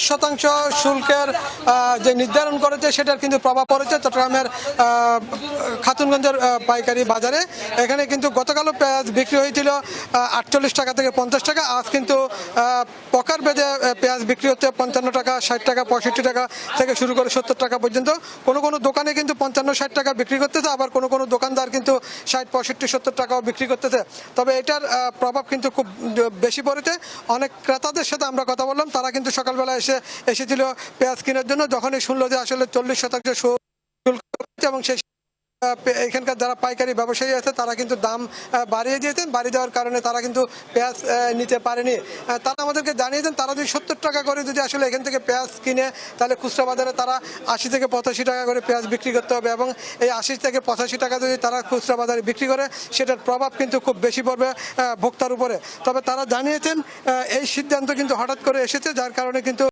40% শুল্কের যে নির্ধারণ করেছে সেটার কিন্তু প্রভাব পড়েছে চট্টগ্রামের খাতুনগঞ্জের পাইকারি বাজারে। এখানে কিন্তু গতকালও পেঁয়াজ বিক্রি হয়েছিল 48 টাকা থেকে 50 টাকা। আজ কিন্তু পকার বেজে পেঁয়াজ বিক্রি হচ্ছে 55 টাকা, 60 টাকা, 65 টাকা থেকে শুরু করে 70 টাকা পর্যন্ত। কোনো দোকানে কিন্তু 55-60 টাকা বিক্রি করতেছে, আবার কোনো দোকানদার কিন্তু 60-65-70 টাকাও বিক্রি করতেছে। তবে এটার প্রভাব কিন্তু খুব বেশি পড়েছে। অনেক ক্রেতাদের সাথে আমরা কথা বললাম, তারা কিন্তু সকালবেলা এসেছিল পেঁয়াজ কেনার জন্য। যখনই শুনলো যে আসলে 40% শুল্ক এবং সেই এখানকার যারা পাইকারি ব্যবসায়ী আছে তারা কিন্তু দাম বাড়িয়ে দিয়েছেন। বাড়িয়ে দেওয়ার কারণে তারা কিন্তু পেঁয়াজ নিতে পারেনি। তারা আমাদেরকে জানিয়েছেন তারা যদি 70 টাকা করে যদি আসলে এখান থেকে পেঁয়াজ কিনে, তাহলে খুচরা বাজারে তারা 80 থেকে 85 টাকা করে পেঁয়াজ বিক্রি করতে হবে, এবং এই 80 থেকে 85 টাকা যদি তারা খুচরা বাজারে বিক্রি করে সেটার প্রভাব কিন্তু খুব বেশি পড়বে ভোক্তার উপরে। তবে তারা জানিয়েছেন এই সিদ্ধান্ত কিন্তু হঠাৎ করে এসেছে, যার কারণে কিন্তু